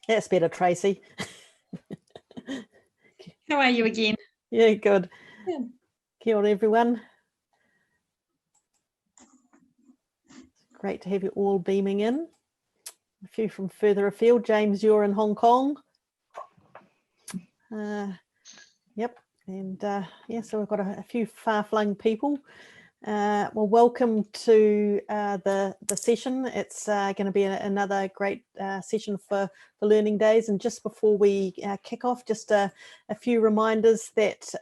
That's better, Tracy. How are you again? Yeah, good. Good. Kia ora, everyone. Great to have you all beaming in. A few from further afield. James, you're in Hong Kong. Yep. And yeah, so we've got a few far-flung people. Well, welcome to the session. It's going to be another great session for Learning Days. And just before we kick off, just a few reminders that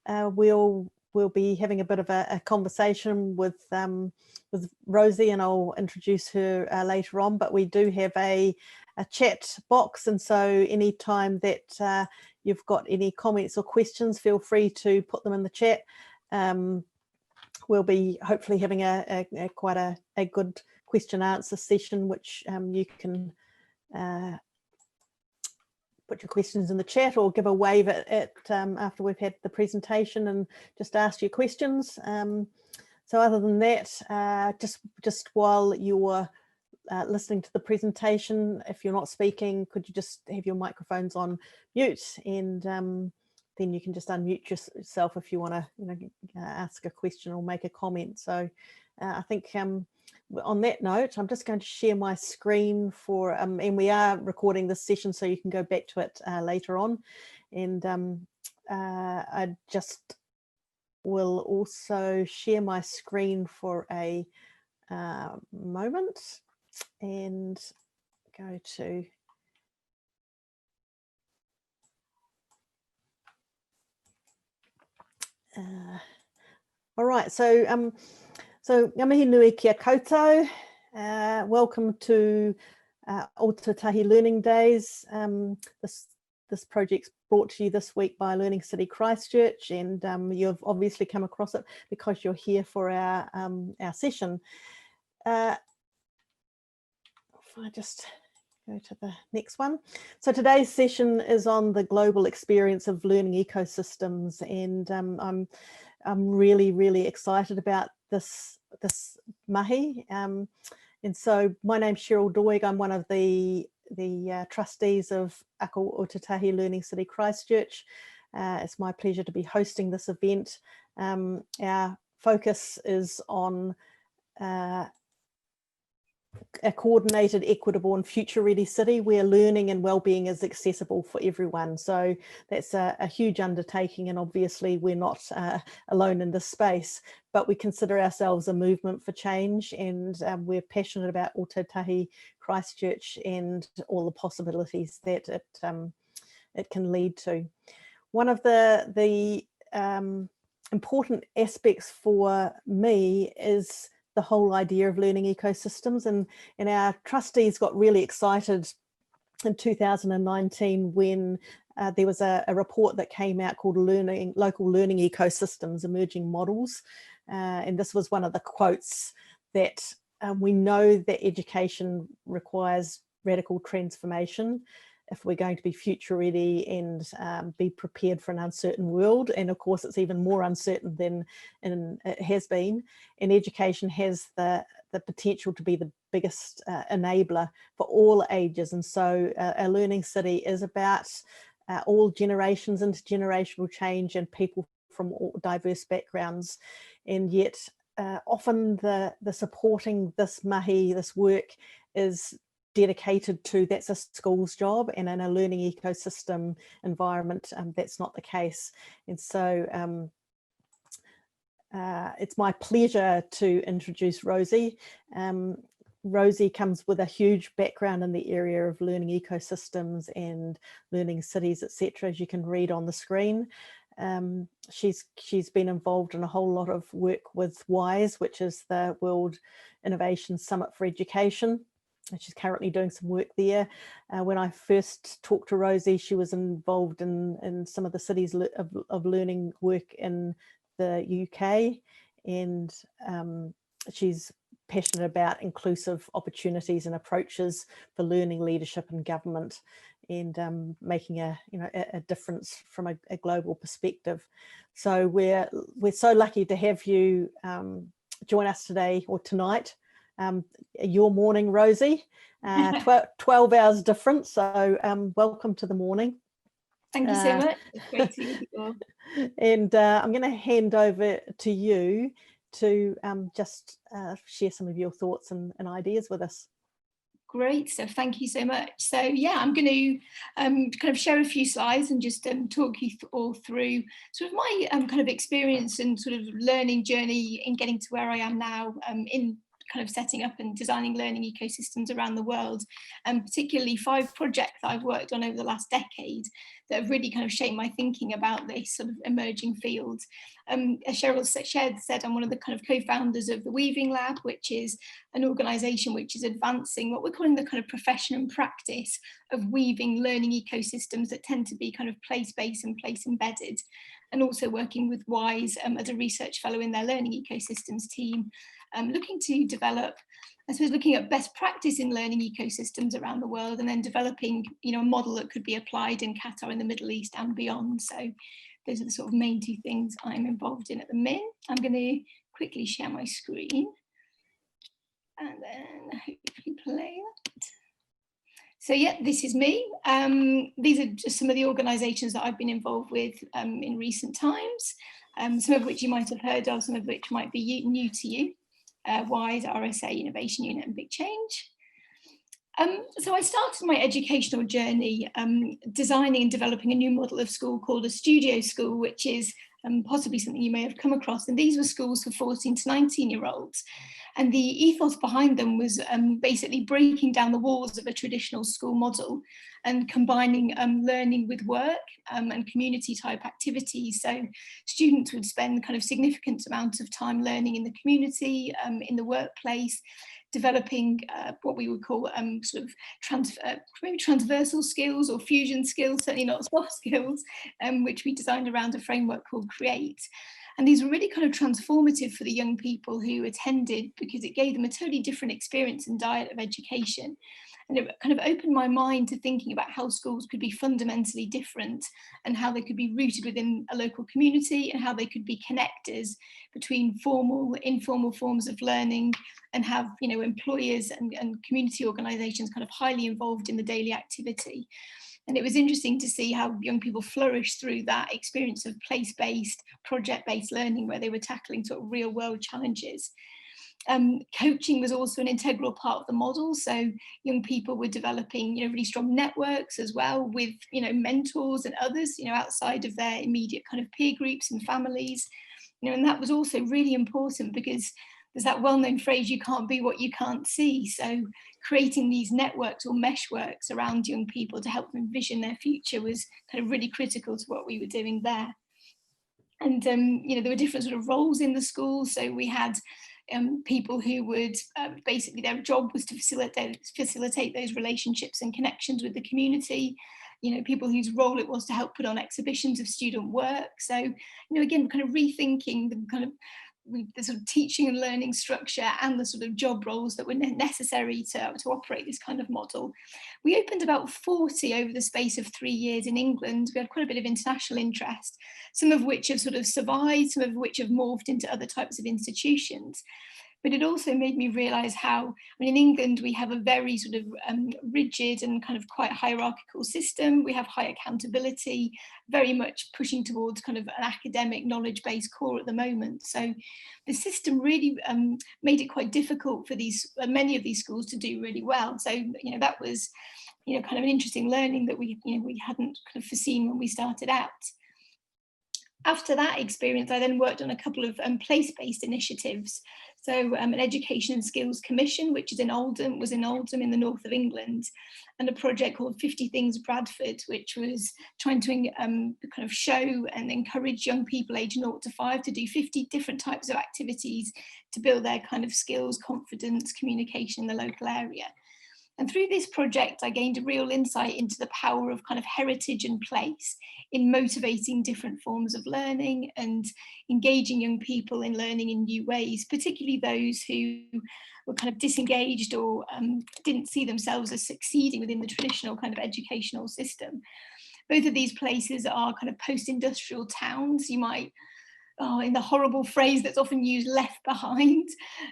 we'll be having a bit of a conversation with Rosie, and I'll introduce her later on. But we do have a chat box, and so anytime that you've got any comments or questions, feel free to put them in the chat. We'll be hopefully having quite a good question answer session, which you can put your questions in the chat or give a wave at after we've had the presentation and just ask your questions. So other than that, just while you're listening to the presentation, if you're not speaking, could you just have your microphones on mute, and then you can just unmute yourself if you want to ask a question or make a comment. So I think on that note, I'm just going to share my screen for, and we are recording this session so you can go back to it later on. And I just will also share my screen for a moment and go to all right, so ngā mihi nui kia koutou. Welcome to Ōtautahi Learning Days. This project's brought to you this week by Learning City Christchurch, and you've obviously come across it because you're here for our session. If I just go to the next one. So today's session is on the global experience of learning ecosystems, and I'm really excited about this mahi. And so my name's Cheryl Doig. I'm one of the trustees of Ako Ōtautahi Learning City Christchurch. It's my pleasure to be hosting this event. Our focus is on a coordinated, equitable and future-ready city where learning and wellbeing is accessible for everyone. So that's a huge undertaking, and obviously we're not alone in this space, but we consider ourselves a movement for change, and we're passionate about Ōtautahi Christchurch and all the possibilities that it can lead to. One of the important aspects for me is the whole idea of learning ecosystems, and our trustees got really excited in 2019 when there was a report that came out called Local Learning Ecosystems, Emerging Models, and this was one of the quotes that we know that education requires radical transformation if we're going to be future ready and be prepared for an uncertain world. And of course it's even more uncertain than it has been, and education has the potential to be the biggest enabler for all ages. And so a learning city is about all generations, intergenerational change, and people from all diverse backgrounds. And yet often the supporting this mahi, this work, is dedicated to that's a school's job, and in a learning ecosystem environment that's not the case. And so it's my pleasure to introduce Rosie. Rosie comes with a huge background in the area of learning ecosystems and learning cities, etc., as you can read on the screen. She's been involved in a whole lot of work with WISE, which is the World Innovation Summit for Education. And she's currently doing some work there. When I first talked to Rosie, she was involved in some of the cities of learning work in the UK, and she's passionate about inclusive opportunities and approaches for learning, leadership and government, and making a difference from a global perspective. So we're so lucky to have you join us today or tonight your morning, Rosie. 12 hours difference, so welcome to the morning. Thank you so much. It's great to be with you all. And I'm going to hand over to you to just share some of your thoughts and ideas with us. Great stuff. Thank you so much. So yeah, I'm going to kind of share a few slides and just talk you all through sort of my kind of experience and sort of learning journey in getting to where I am now in kind of setting up and designing learning ecosystems around the world, and particularly 5 projects that I've worked on over the last decade that have really kind of shaped my thinking about this sort of emerging field. As Cheryl said, I'm one of the kind of co-founders of the Weaving Lab, which is an organisation which is advancing what we're calling the kind of profession and practice of weaving learning ecosystems that tend to be kind of place-based and place-embedded, and also working with WISE as a research fellow in their learning ecosystems team, looking to develop, I suppose, looking at best practice in learning ecosystems around the world, and then developing, you know, a model that could be applied in Qatar, in the Middle East and beyond. So those are the sort of main 2 things I'm involved in at the minute. I'm going to quickly share my screen and then hopefully play that. So yeah, this is me. These are just some of the organisations that I've been involved with in recent times, some of which you might have heard of, some of which might be new to you. WISE, RSA, Innovation Unit and Big Change. So I started my educational journey designing and developing a new model of school called a studio school, which is possibly something you may have come across. And these were schools for 14 to 19-year-olds. And the ethos behind them was basically breaking down the walls of a traditional school model and combining learning with work and community type activities. So students would spend kind of significant amounts of time learning in the community, in the workplace, developing what we would call sort of maybe transversal skills or fusion skills, certainly not soft skills, which we designed around a framework called Create. And these were really kind of transformative for the young people who attended, because it gave them a totally different experience and diet of education. And it kind of opened my mind to thinking about how schools could be fundamentally different, and how they could be rooted within a local community, and how they could be connectors between formal, informal forms of learning, and have, you know, employers and community organisations kind of highly involved in the daily activity. And it was interesting to see how young people flourished through that experience of place-based, project-based learning, where they were tackling sort of real-world challenges. Coaching was also an integral part of the model. So young people were developing, you know, really strong networks as well with, you know, mentors and others, you know, outside of their immediate kind of peer groups and families. You know, and that was also really important, because there's that well-known phrase, you can't be what you can't see. So creating these networks or meshworks around young people to help them envision their future was kind of really critical to what we were doing there. And, you know, there were different sort of roles in the school. So we had people who would basically, their job was to facilitate those relationships and connections with the community. You know, people whose role it was to help put on exhibitions of student work. So, you know, again, kind of rethinking the kind of the sort of teaching and learning structure and the sort of job roles that were necessary to operate this kind of model. We opened about 40 over the space of 3 years in England. We had quite a bit of international interest, some of which have sort of survived, some of which have morphed into other types of institutions. But it also made me realise how, I mean, in England, we have a very sort of rigid and kind of quite hierarchical system. We have high accountability, very much pushing towards kind of an academic knowledge-based core at the moment. So the system really made it quite difficult for these many of these schools to do really well. So, you know, that was, you know, kind of an interesting learning that we hadn't kind of foreseen when we started out. After that experience, I then worked on a couple of place-based initiatives. So an Education and Skills Commission, which is in Oldham, in the north of England, and a project called 50 Things Bradford, which was trying to kind of show and encourage young people aged 0 to 5 to do 50 different types of activities to build their kind of skills, confidence, communication in the local area. And through this project, I gained a real insight into the power of kind of heritage and place in motivating different forms of learning and engaging young people in learning in new ways, particularly those who were kind of disengaged or didn't see themselves as succeeding within the traditional kind of educational system. Both of these places are kind of post-industrial towns. You might in the horrible phrase that's often used, left behind.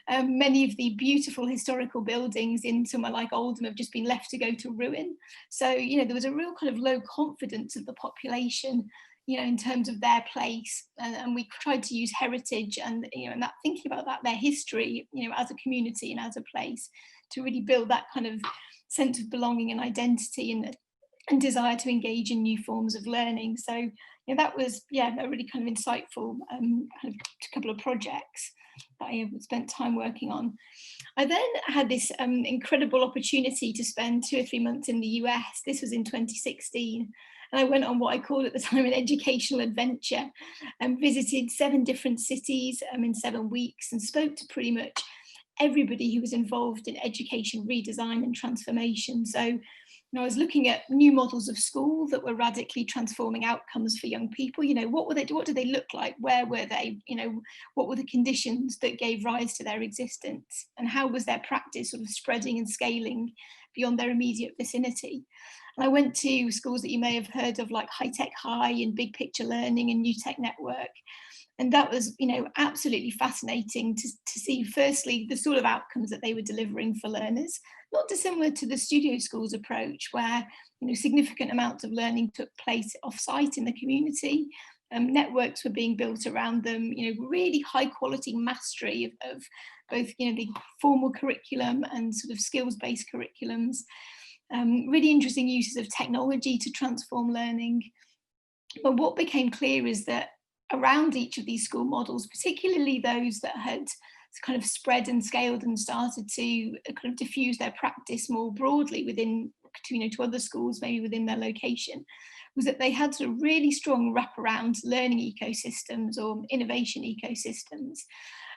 Many of the beautiful historical buildings in somewhere like Oldham have just been left to go to ruin. So, you know, there was a real kind of low confidence of the population, you know, in terms of their place. And we tried to use heritage and, you know, and that thinking about that, their history, you know, as a community and as a place, to really build that kind of sense of belonging and identity and desire to engage in new forms of learning. So, you know, that was, yeah, a really kind of insightful kind of couple of projects that I spent time working on. I then had this incredible opportunity to spend 2 or 3 months in the US. This was in 2016. And I went on what I called at the time an educational adventure, and visited 7 different cities in 7 weeks, and spoke to pretty much everybody who was involved in education redesign and transformation. So, you know, I was looking at new models of school that were radically transforming outcomes for young people. You know, what did they look like? Where were they? You know, what were the conditions that gave rise to their existence? And how was their practice sort of spreading and scaling beyond their immediate vicinity? And I went to schools that you may have heard of, like High Tech High and Big Picture Learning and New Tech Network. And that was, you know, absolutely fascinating to see, firstly, the sort of outcomes that they were delivering for learners, not dissimilar to the studio schools approach, where, you know, significant amounts of learning took place off-site in the community. Networks were being built around them, you know, really high quality mastery of both, you know, the formal curriculum and sort of skills-based curriculums. Really interesting uses of technology to transform learning. But what became clear is that around each of these school models, particularly those that had kind of spread and scaled and started to kind of diffuse their practice more broadly within, you know, to other schools, maybe within their location, was that they had sort of really strong wraparound learning ecosystems or innovation ecosystems.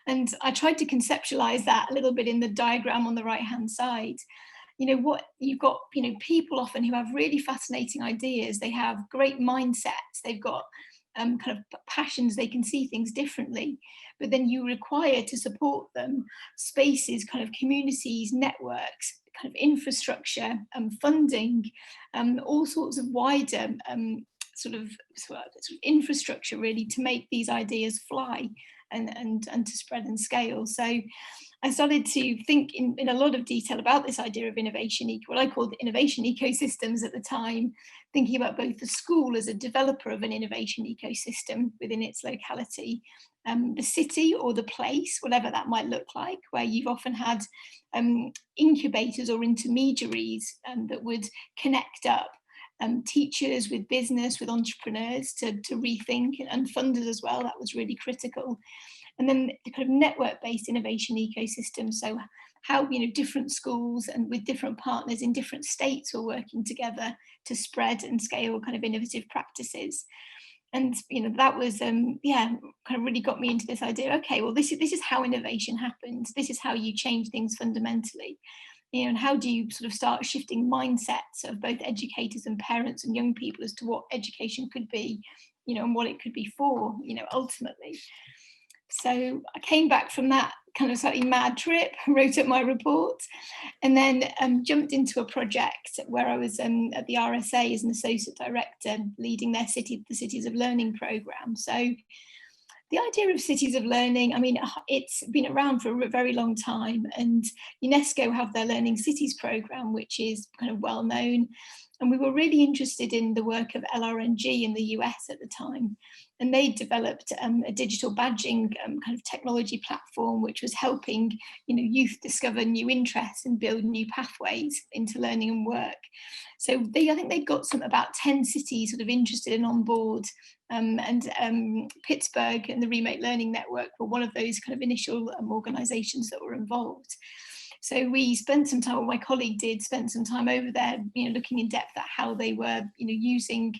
And I tried to conceptualize that a little bit in the diagram on the right-hand side. You know, what you've got, you know, people often who have really fascinating ideas, they have great mindsets, they've got kind of passions, they can see things differently, but then you require to support them spaces, kind of communities, networks, kind of infrastructure, funding, all sorts of wider sort of infrastructure really to make these ideas fly and to spread and scale. So I started to think in a lot of detail about this idea of innovation, what I called innovation ecosystems at the time, thinking about both the school as a developer of an innovation ecosystem within its locality, the city or the place, whatever that might look like, where you've often had incubators or intermediaries that would connect up teachers with business, with entrepreneurs to rethink, and funders as well. That was really critical. And then the kind of network-based innovation ecosystem. So how, you know, different schools and with different partners in different states were working together to spread and scale kind of innovative practices. And, you know, that was, kind of really got me into this idea. Okay, well, this is how innovation happens. This is how you change things fundamentally. You know, and how do you sort of start shifting mindsets of both educators and parents and young people as to what education could be, you know, and what it could be for, you know, ultimately. So I came back from that kind of slightly mad trip, wrote up my report, and then jumped into a project where I was at the RSA as an associate director, leading their the Cities of Learning programme. So the idea of cities of learning, I mean, it's been around for a very long time, and UNESCO have their Learning Cities programme, which is kind of well known. And we were really interested in the work of LRNG in the US at the time. And they developed a digital badging kind of technology platform, which was helping, you know, youth discover new interests and build new pathways into learning and work. So I think they've got about 10 cities sort of interested and on board. And Pittsburgh and the Remake Learning Network were one of those kind of initial organisations that were involved. So we spent some time, or my colleague did spend some time over there, you know, looking in depth at how they were, you know, using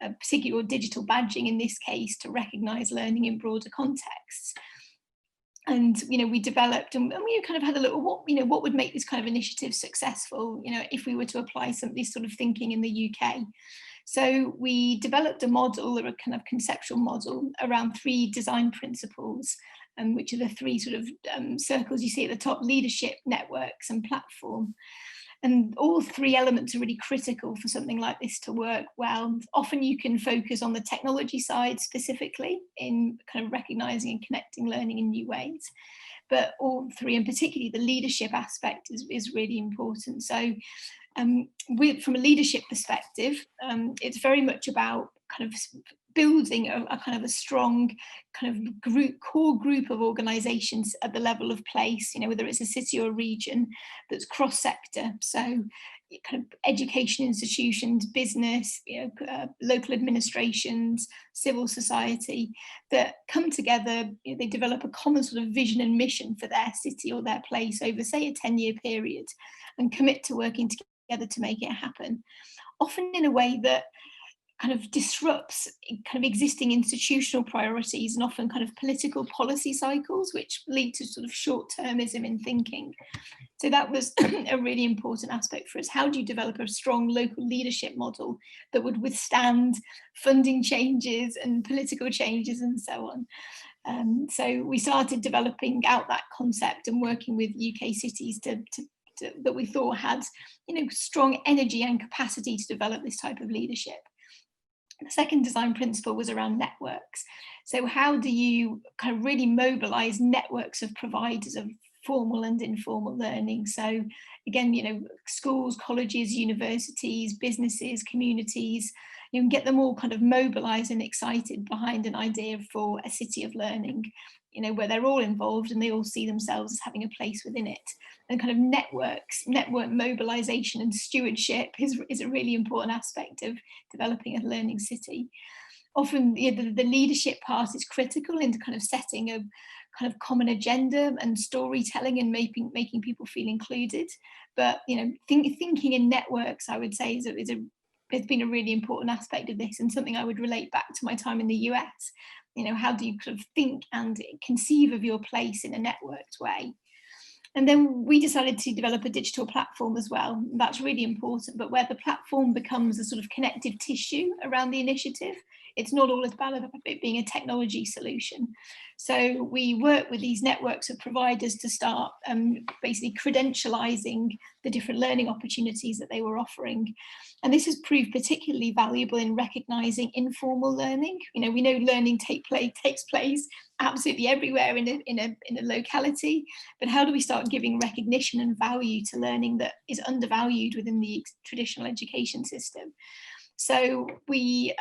particular digital badging in this case to recognise learning in broader contexts. And, you know, we developed and we kind of had a little, what would make this kind of initiative successful, you know, if we were to apply some of this sort of thinking in the UK. So we developed a model, or a kind of conceptual model around 3 design principles, which are the 3 sort of circles you see at the top: leadership, networks, and platform. And all three elements are really critical for something like this to work well. Often you can focus on the technology side specifically in kind of recognizing and connecting learning in new ways. But all three, and particularly the leadership aspect, is really important. So from a leadership perspective, it's very much about kind of building a kind of a strong kind of core group of organizations at the level of place, whether it's a city or a region that's cross-sector. So kind of education institutions, business, local administrations, civil society, that come together. They develop a common sort of vision and mission for their city or their place over, say, a 10-year period, and commit to working together to make it happen, often in a way that kind of disrupts kind of existing institutional priorities and often kind of political policy cycles, which lead to sort of short-termism in thinking. So that was a really important aspect for us. How do you develop a strong local leadership model that would withstand funding changes and political changes and so on? So we started developing out that concept and working with UK cities that we thought had, strong energy and capacity to develop this type of leadership. The second design principle was around networks. So how do you kind of really mobilize networks of providers of formal and informal learning? So again, schools, colleges, universities, businesses, communities, you can get them all kind of mobilized and excited behind an idea for a city of learning, where they're all involved and they all see themselves as having a place within it. And kind of network mobilization and stewardship is a really important aspect of developing a learning city. Often the leadership part is critical into kind of setting a kind of common agenda and storytelling and making people feel included. But thinking in networks, I would say, has been a really important aspect of this, and something I would relate back to my time in the US. How do you kind of think and conceive of your place in a networked way? And then we decided to develop a digital platform as well. That's really important, but where the platform becomes a sort of connective tissue around the initiative, it's not all about it being a technology solution. So we work with these networks of providers to start basically credentializing the different learning opportunities that they were offering. And this has proved particularly valuable in recognizing informal learning. We know learning takes place absolutely everywhere in a locality, but how do we start giving recognition and value to learning that is undervalued within the traditional education system? So we,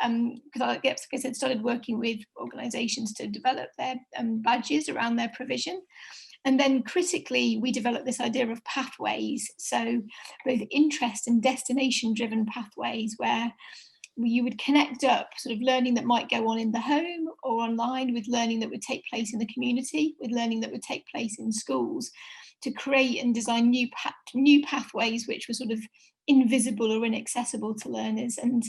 like I said, started working with organisations to develop their badges around their provision. And then critically, we developed this idea of pathways. So both interest and destination driven pathways, where you would connect up sort of learning that might go on in the home or online with learning that would take place in the community, with learning that would take place in schools, to create and design new pathways which were sort of invisible or inaccessible to learners, and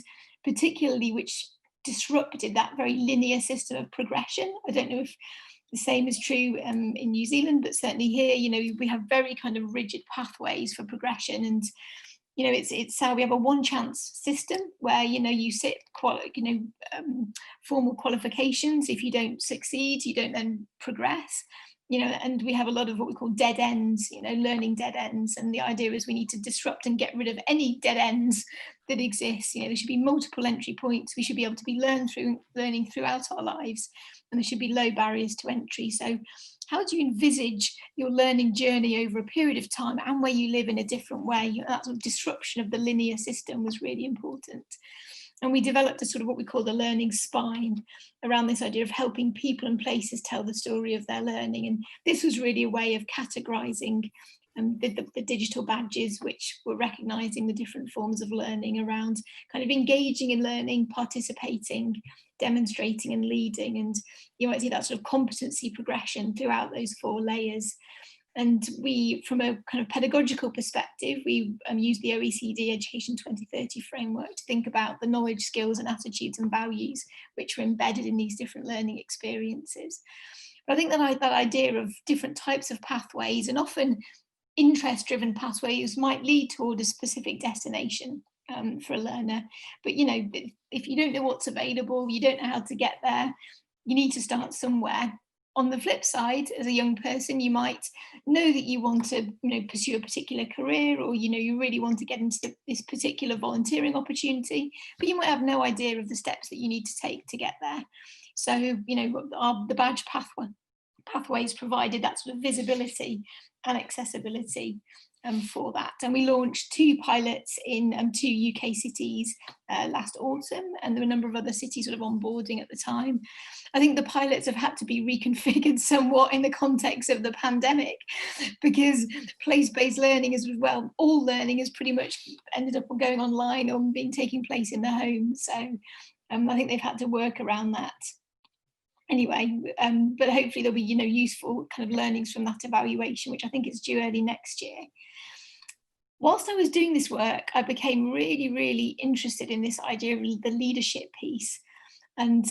particularly which disrupted that very linear system of progression. I don't know if the same is true in New Zealand, but certainly here, we have very kind of rigid pathways for progression. And it's how we have a one chance system where you sit formal qualifications. If you don't succeed, you don't then progress. And we have a lot of what we call dead ends, learning dead ends. And the idea is we need to disrupt and get rid of any dead ends that exist. There should be multiple entry points. We should be able to be learning throughout our lives, and there should be low barriers to entry. So how do you envisage your learning journey over a period of time and where you live in a different way? That sort of disruption of the linear system was really important. And we developed a sort of what we call the learning spine around this idea of helping people and places tell the story of their learning. And this was really a way of categorizing the digital badges, which were recognizing the different forms of learning around kind of engaging in learning, participating, demonstrating and leading. And you might see that sort of competency progression throughout those 4 layers. And we, from a kind of pedagogical perspective, we use the OECD Education 2030 framework to think about the knowledge, skills and attitudes and values which are embedded in these different learning experiences. But I think that idea of different types of pathways, and often interest-driven pathways, might lead toward a specific destination for a learner. But if you don't know what's available, you don't know how to get there, you need to start somewhere. On the flip side, as a young person, you might know that you want to, pursue a particular career, or, you really want to get into this particular volunteering opportunity, but you might have no idea of the steps that you need to take to get there. So, the badge pathways provided that sort of visibility and accessibility for that. And we launched 2 pilots in 2 UK cities last autumn, and there were a number of other cities sort of onboarding at the time. I think the pilots have had to be reconfigured somewhat in the context of the pandemic, because place-based learning as well, all learning has pretty much ended up going online or being taking place in the home. So I think they've had to work around that. Anyway, but hopefully there'll be, useful kind of learnings from that evaluation, which I think is due early next year. Whilst I was doing this work, I became really, really interested in this idea of the leadership piece. And,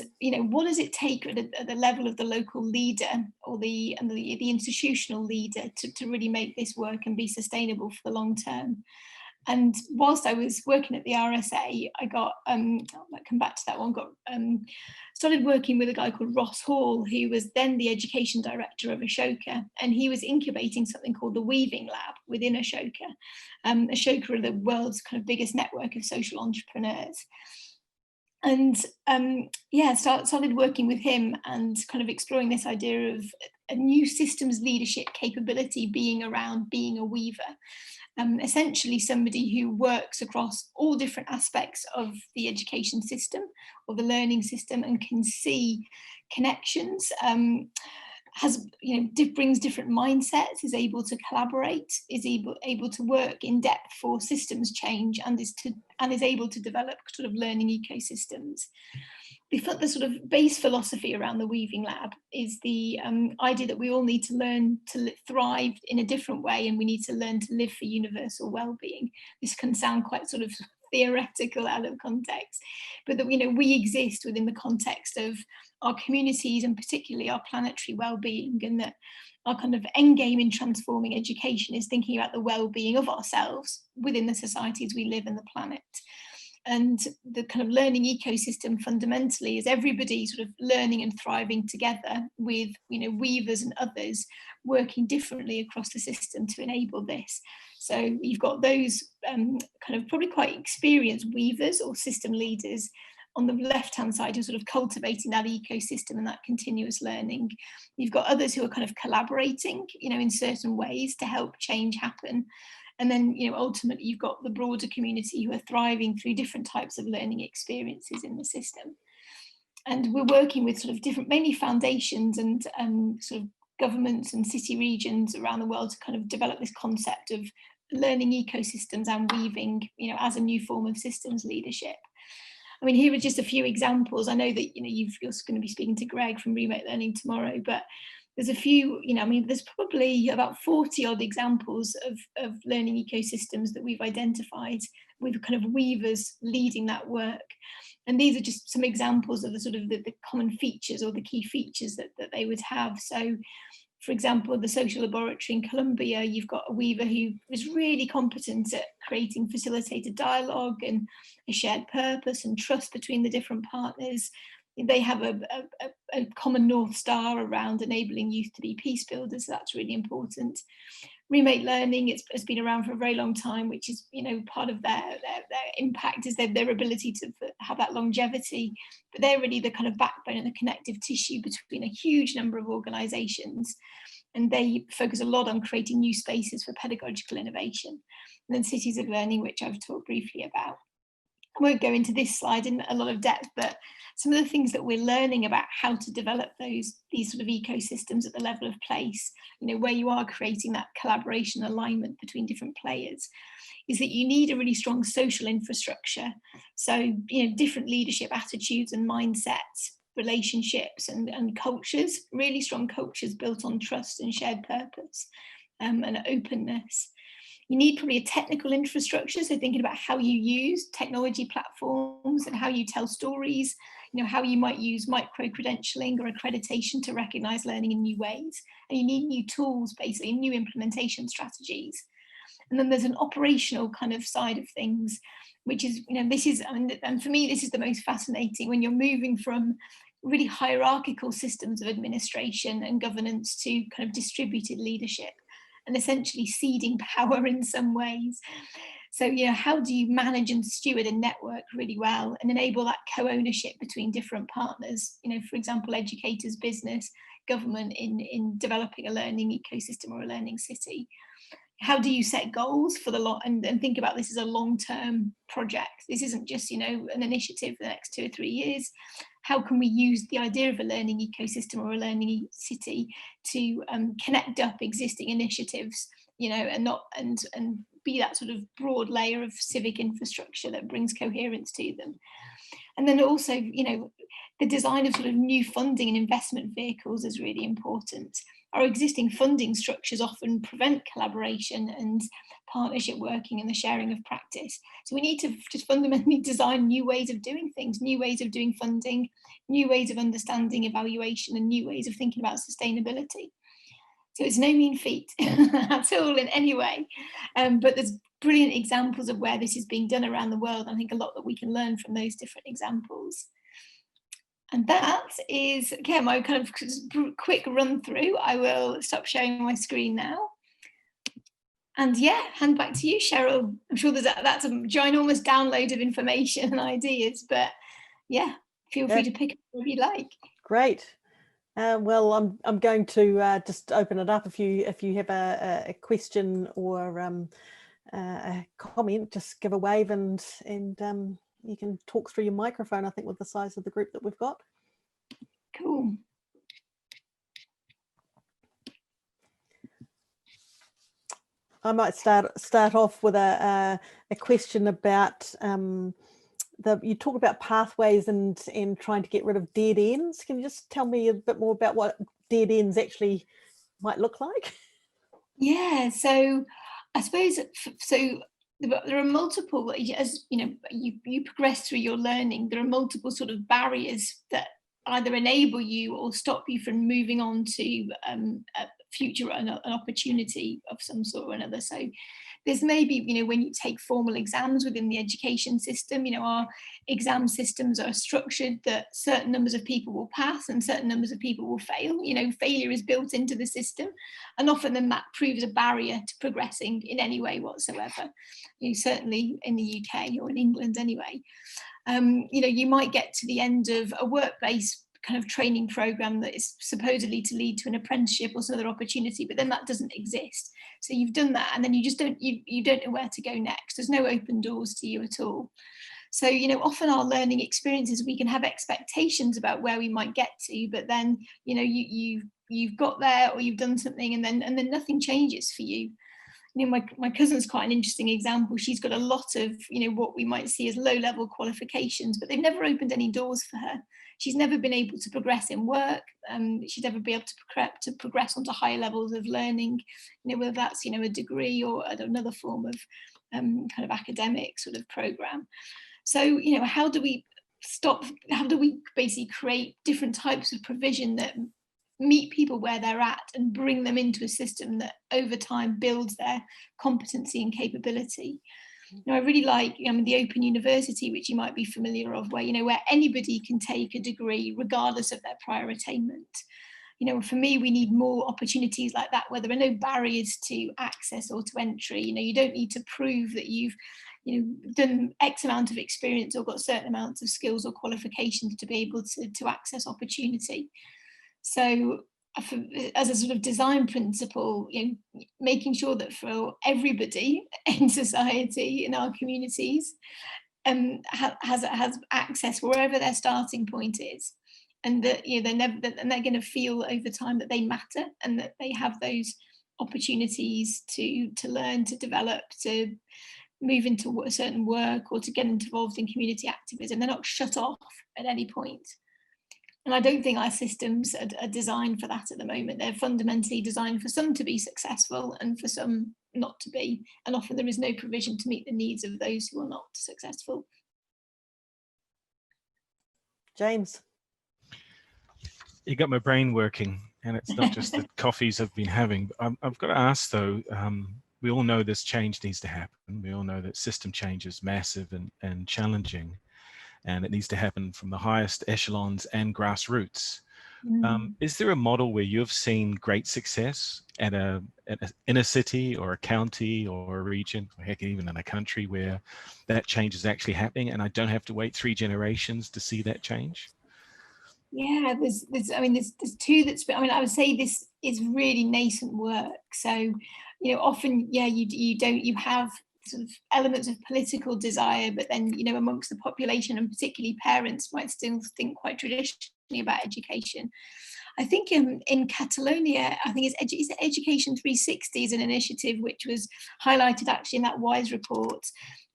what does it take at the level of the local leader or the institutional leader to really make this work and be sustainable for the long term? And whilst I was working at the RSA, I got, I might come back to that one, started working with a guy called Ross Hall, who was then the education director of Ashoka, and he was incubating something called the Weaving Lab within Ashoka. Ashoka are the world's kind of biggest network of social entrepreneurs. And started working with him and kind of exploring this idea of a new systems leadership capability being around being a weaver. Essentially somebody who works across all different aspects of the education system or the learning system and can see connections, brings different mindsets, is able to collaborate, is able to work in depth for systems change, and is able to develop sort of learning ecosystems. The sort of base philosophy around the Weaving Lab is the idea that we all need to learn to thrive in a different way, and we need to learn to live for universal well-being. This can sound quite sort of theoretical out of context, but that we exist within the context of our communities and particularly our planetary well-being, and that our kind of end game in transforming education is thinking about the well-being of ourselves within the societies we live in, the planet. And the kind of learning ecosystem fundamentally is everybody sort of learning and thriving together with, weavers and others working differently across the system to enable this. So you've got those kind of probably quite experienced weavers or system leaders on the left-hand side who are sort of cultivating that ecosystem and that continuous learning. You've got others who are kind of collaborating, in certain ways to help change happen. And then, ultimately you've got the broader community who are thriving through different types of learning experiences in the system. And we're working with sort of different, mainly foundations and sort of governments and city regions around the world to kind of develop this concept of learning ecosystems and weaving, as a new form of systems leadership. I mean, here are just a few examples. I know that, you're going to be speaking to Greg from Remote Learning tomorrow, but there's a few, there's probably about 40 odd examples of learning ecosystems that we've identified with kind of weavers leading that work. And these are just some examples of the sort of the common features or the key features that they would have. So, for example, the social laboratory in Colombia, you've got a weaver who is really competent at creating facilitated dialogue and a shared purpose and trust between the different partners. They have a common North Star around enabling youth to be peace builders. So that's really important. Remote learning, it's been around for a very long time, which is, part of their impact is their ability to have that longevity. But they're really the kind of backbone and the connective tissue between a huge number of organisations. And they focus a lot on creating new spaces for pedagogical innovation. And then cities of learning, which I've talked briefly about. I won't go into this slide in a lot of depth, but some of the things that we're learning about how to develop these sort of ecosystems at the level of place, where you are creating that collaboration alignment between different players, is that you need a really strong social infrastructure. So, different leadership attitudes and mindsets, relationships and cultures, really strong cultures built on trust and shared purpose and openness. You need probably a technical infrastructure, so thinking about how you use technology platforms and how you tell stories, how you might use micro-credentialing or accreditation to recognise learning in new ways. And you need new tools, basically, new implementation strategies. And then there's an operational kind of side of things, which is, and for me, this is the most fascinating when you're moving from really hierarchical systems of administration and governance to kind of distributed leadership, and essentially ceding power in some ways. So, you know, how do you manage and steward a network really well and enable that co-ownership between different partners? You know, for example, educators, business, government in developing a learning ecosystem or a learning city. How do you set goals for the lot and think about this as a long-term project? This isn't just, you know, an initiative for the next 2 or 3 years. How can we use the idea of a learning ecosystem or a learning city to connect up existing initiatives, you know, and be that sort of broad layer of civic infrastructure that brings coherence to them? And then also, you know, the design of sort of new funding and investment vehicles is really important. Our existing funding structures often prevent collaboration and partnership working and the sharing of practice. So we need to just fundamentally design new ways of doing things, new ways of doing funding, new ways of understanding evaluation, and new ways of thinking about sustainability. So it's no mean feat at all in any way, but there's brilliant examples of where this is being done around the world. I think a lot that we can learn from those different examples. And that is, again, my kind of quick run through. I will stop sharing my screen now. And yeah, hand back to you, Cheryl. I'm sure that's a ginormous download of information and ideas, but yeah, feel free to pick up whatever you like. Great. Well, I'm going to just open it up. If you have a question or a comment, just give a wave and you can talk through your microphone, I think, with the size of the group that we've got. Cool. I might start off with a question about you talk about pathways and trying to get rid of dead ends. Can you just tell me a bit more about what dead ends actually might look like? Yeah, so I suppose there are multiple, as you know, you progress through your learning, there are multiple sort of barriers that either enable you or stop you from moving on to a future, an opportunity of some sort or another. So there's maybe, you know, when you take formal exams within the education system, you know, our exam systems are structured that certain numbers of people will pass and certain numbers of people will fail. You know, failure is built into the system, and often then that proves a barrier to progressing in any way whatsoever. You know, certainly in the UK or in England anyway. You know, you might get to the end of a work-based kind of training program that is supposedly to lead to an apprenticeship or some other opportunity, but then that doesn't exist. So you've done that, and then you just don't know where to go next. There's no open doors to you at all. So, you know, often our learning experiences, we can have expectations about where we might get to, but then, you know, you've got there or you've done something, and then nothing changes for you. You know, my cousin's quite an interesting example. She's got a lot of, you know, what we might see as low-level qualifications, but they've never opened any doors for her. She's never been able to progress in work. She's never been able to progress onto higher levels of learning, you know, whether that's, you know, a degree or another form of kind of academic sort of program. So, you know, how do we basically create different types of provision that meet people where they're at and bring them into a system that over time builds their competency and capability? You know, I really like the Open University, which you might be familiar of, where, you know, where anybody can take a degree regardless of their prior attainment. You know, for me, we need more opportunities like that, where there are no barriers to access or to entry. You know, you don't need to prove that you've, you know, done X amount of experience or got certain amounts of skills or qualifications to be able to access opportunity. So as a sort of design principle, you know, making sure that for everybody in society, in our communities, has access wherever their starting point is, and that, you know, they're going to feel over time that they matter and that they have those opportunities to learn, to develop, to move into a certain work or to get involved in community activism. They're not shut off at any point. And I don't think our systems are designed for that at the moment. They're fundamentally designed for some to be successful and for some not to be. And often there is no provision to meet the needs of those who are not successful. James. You got my brain working, and it's not just the coffees I've been having. I've got to ask though, we all know this change needs to happen. We all know that system change is massive and challenging. and it needs to happen from the highest echelons and grassroots. Mm. Is there a model where you've seen great success at a inner city or a county or a region, or heck, even in a country, where that change is actually happening and I don't have to wait 3 generations to see that change? Yeah, there's two that's, I mean, I would say this is really nascent work. So, you know, often, yeah, you have sort of elements of political desire, but then, you know, amongst the population, and particularly parents, might still think quite traditionally about education. I think in Catalonia, I think it's Education 360 is an initiative which was highlighted actually in that WISE report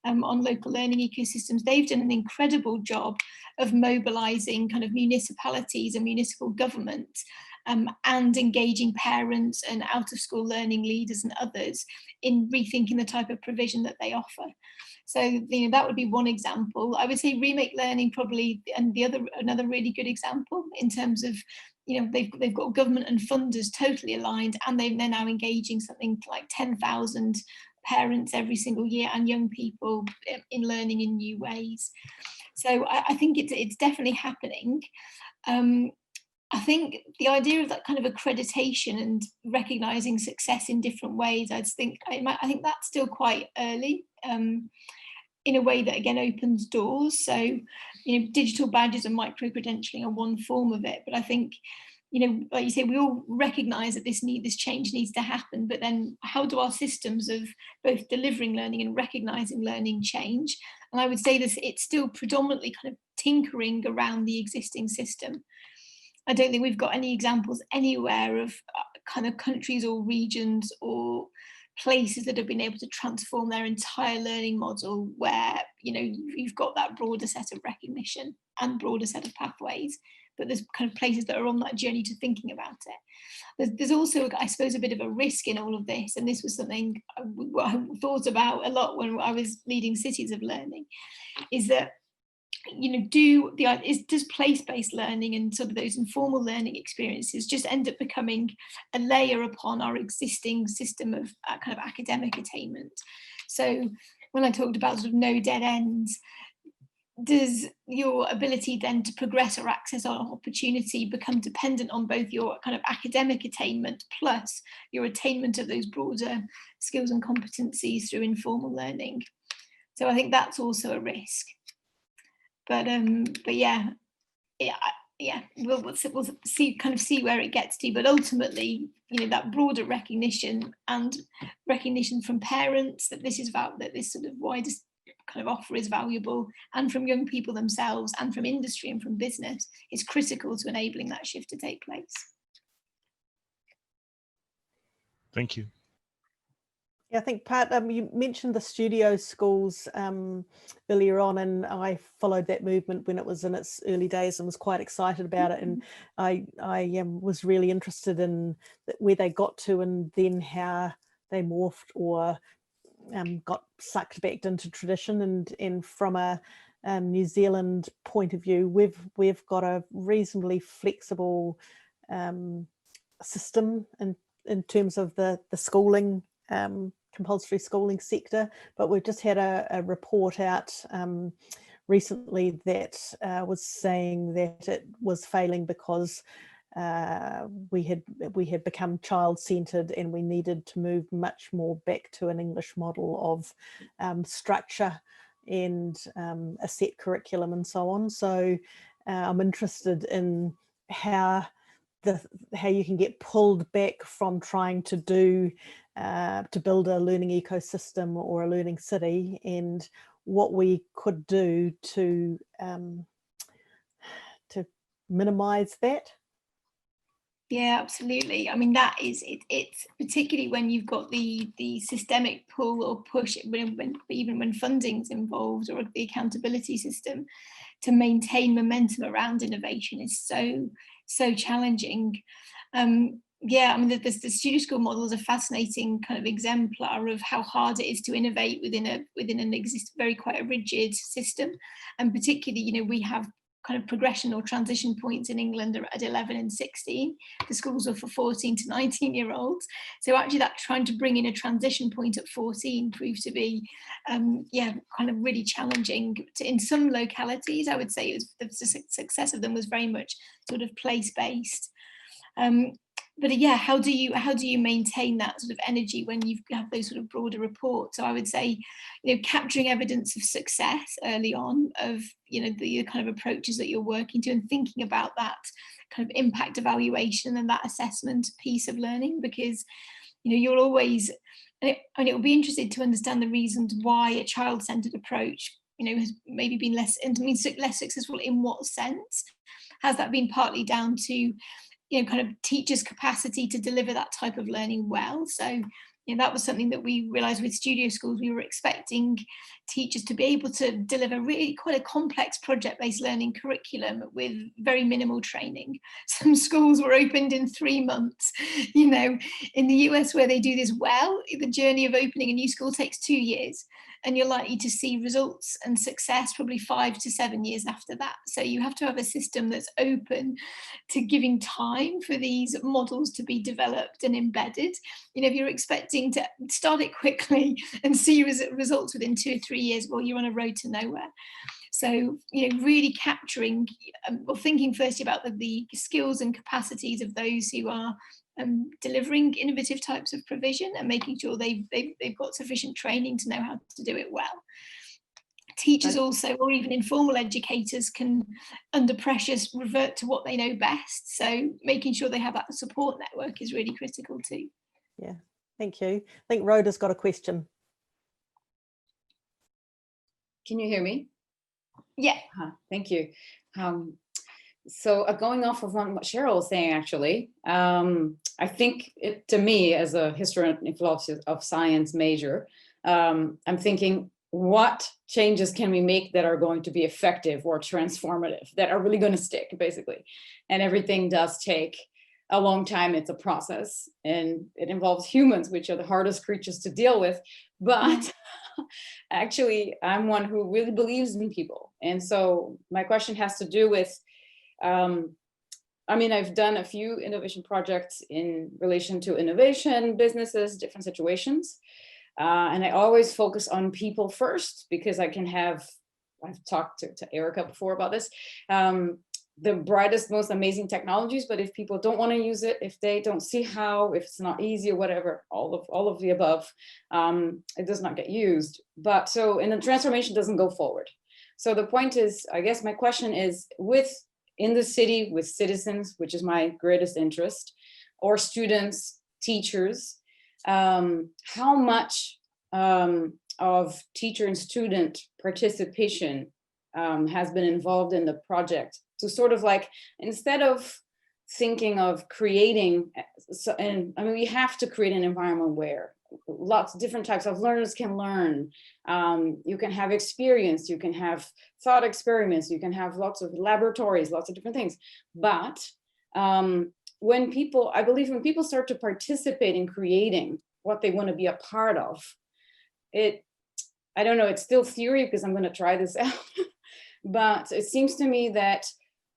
on local learning ecosystems. They've done an incredible job of mobilising kind of municipalities and municipal government and engaging parents and out of school learning leaders and others in rethinking the type of provision that they offer. So, you know, that would be one example. I would say Remake Learning probably, and another really good example in terms of, you know, they've got government and funders totally aligned, and they're now engaging something like 10,000 parents every single year and young people in learning in new ways. So I think it's definitely happening. I think the idea of that kind of accreditation and recognizing success in different ways, I think that's still quite early. In a way that again opens doors. So, you know, digital badges and micro-credentialing are one form of it, but I think, you know, like you say, we all recognise that this change needs to happen, but then how do our systems of both delivering learning and recognising learning change? And I would say this, it's still predominantly kind of tinkering around the existing system. I don't think we've got any examples anywhere of kind of countries or regions or places that have been able to transform their entire learning model where, you know, you've got that broader set of recognition and broader set of pathways, but there's kind of places that are on that journey to thinking about it. There's also, I suppose, a bit of a risk in all of this, and this was something I thought about a lot when I was leading cities of learning, is that, you know, does place-based learning and sort of those informal learning experiences just end up becoming a layer upon our existing system of kind of academic attainment? So when I talked about sort of no dead ends, does your ability then to progress or access our opportunity become dependent on both your kind of academic attainment plus your attainment of those broader skills and competencies through informal learning? So I think that's also a risk. But yeah, we'll see where it gets to. But ultimately, you know, that broader recognition and recognition from parents that this sort of wider kind of offer is valuable, and from young people themselves, and from industry and from business, is critical to enabling that shift to take place. Thank you. Yeah, I think Pat, you mentioned the studio schools earlier on, and I followed that movement when it was in its early days and was quite excited about it. And I was really interested in where they got to and then how they morphed or got sucked back into tradition. And from a New Zealand point of view, we've got a reasonably flexible system in terms of the schooling. Compulsory schooling sector, but we've just had a report out recently that was saying that it was failing because we had become child-centered and we needed to move much more back to an English model of structure and a set curriculum and so on. So I'm interested in how you can get pulled back from trying to build a learning ecosystem or a learning city, and what we could do to minimize that. Yeah, absolutely. I mean, that is it's particularly when you've got the systemic pull or push, even when funding's involved, or the accountability system, to maintain momentum around innovation is so challenging. Yeah, I mean, the studio school model is a fascinating kind of exemplar of how hard it is to innovate within an very quite a rigid system, and particularly, you know, we have kind of progression or transition points in England are at 11 and 16. The schools are for 14 to 19-year-olds. So actually that trying to bring in a transition point at 14 proved to be, kind of really challenging. In some localities, I would say the success of them was very much sort of place-based. But yeah, how do you maintain that sort of energy when you have those sort of broader reports? So I would say, capturing evidence of success early on of, the kind of approaches that you're working to, and thinking about that kind of impact evaluation and that assessment piece of learning, because, you'll always, and it will be interested to understand the reasons why a child-centered approach, has maybe been less successful. In what sense? Has that been partly down to kind of teachers' capacity to deliver that type of learning well? So that was something that we realized with studio schools. We were expecting teachers to be able to deliver really quite a complex project-based learning curriculum with very minimal training. Some schools were opened in 3 months. In the US, where they do this well, the journey of opening a new school takes 2 years, and you're likely to see results and success probably 5 to 7 years after that. So you have to have a system that's open to giving time for these models to be developed and embedded. If you're expecting to start it quickly and see results within 2 or 3 years, well, you're on a road to nowhere. So, really capturing or thinking first about the skills and capacities of those who are delivering innovative types of provision, and making sure they've got sufficient training to know how to do it well. Teachers also, or even informal educators, can, under pressures, revert to what they know best. So making sure they have that support network is really critical too. Yeah, thank you. I think Rhoda's got a question. Can you hear me? Yeah. Thank you. So going off of what Cheryl was saying, actually, I think to me, as a history and philosophy of science major, I'm thinking, what changes can we make that are going to be effective or transformative, that are really going to stick, basically? And everything does take a long time. It's a process, and it involves humans, which are the hardest creatures to deal with. But actually, I'm one who really believes in people. And so my question has to do with, I've done a few innovation projects in relation to innovation, businesses, different situations. And I always focus on people first, because I've talked to Erica before about this, the brightest, most amazing technologies, but if people don't want to use it, if they don't see how, if it's not easy or whatever, all of the above, it does not get used. But so, and the transformation doesn't go forward. So the point is, I guess my question is, in the city with citizens, which is my greatest interest, or students, teachers, how much of teacher and student participation has been involved in the project, to sort of like, instead of thinking of creating, we have to create an environment where lots of different types of learners can learn. You can have experience, you can have thought experiments, you can have lots of laboratories, lots of different things. But when people start to participate in creating what they want to be a part of, I don't know, it's still theory, because I'm going to try this out. But it seems to me that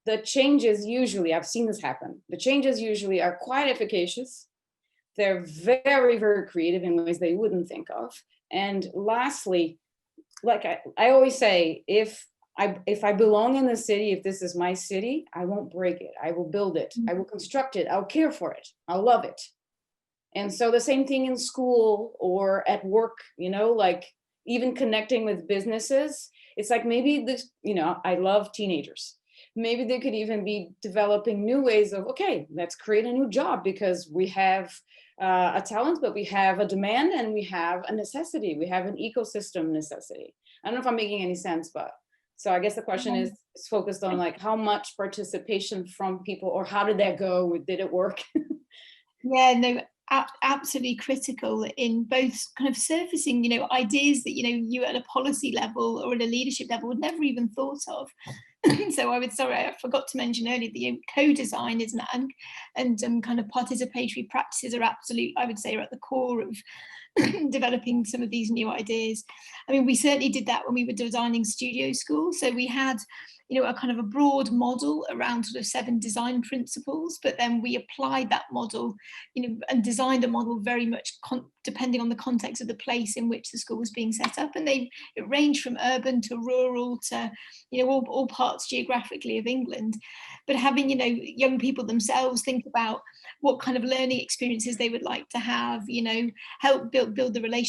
the changes usually, I've seen this happen, the changes usually are quite efficacious. They're very, very creative in ways they wouldn't think of. And lastly, like I always say, if I belong in the city, if this is my city, I won't break it. I will build it. I will construct it. I'll care for it. I'll love it. And so the same thing in school or at work, like even connecting with businesses. It's like, maybe this, I love teenagers. Maybe they could even be developing new ways of, okay, let's create a new job, because we have a talent, but we have a demand, and we have a necessity. We have an ecosystem necessity. I don't know if I'm making any sense, but so I guess the question is focused on like how much participation from people, or how did that go? Did it work? Yeah, no, absolutely critical in both kind of surfacing, ideas that, you at a policy level or at a leadership level would never even thought of. So I forgot to mention earlier, the co-design is and kind of participatory practices are absolute, I would say, are at the core of developing some of these new ideas. We certainly did that when we were designing studio schools. So we had you know, a kind of a broad model around sort of 7 design principles, but then we applied that model, you know, and designed a model very much depending on the context of the place in which the school was being set up. And it ranged from urban to rural to, you know, all parts geographically of England. But having, you know, young people themselves think about what kind of learning experiences they would like to have, you know, help build the relationship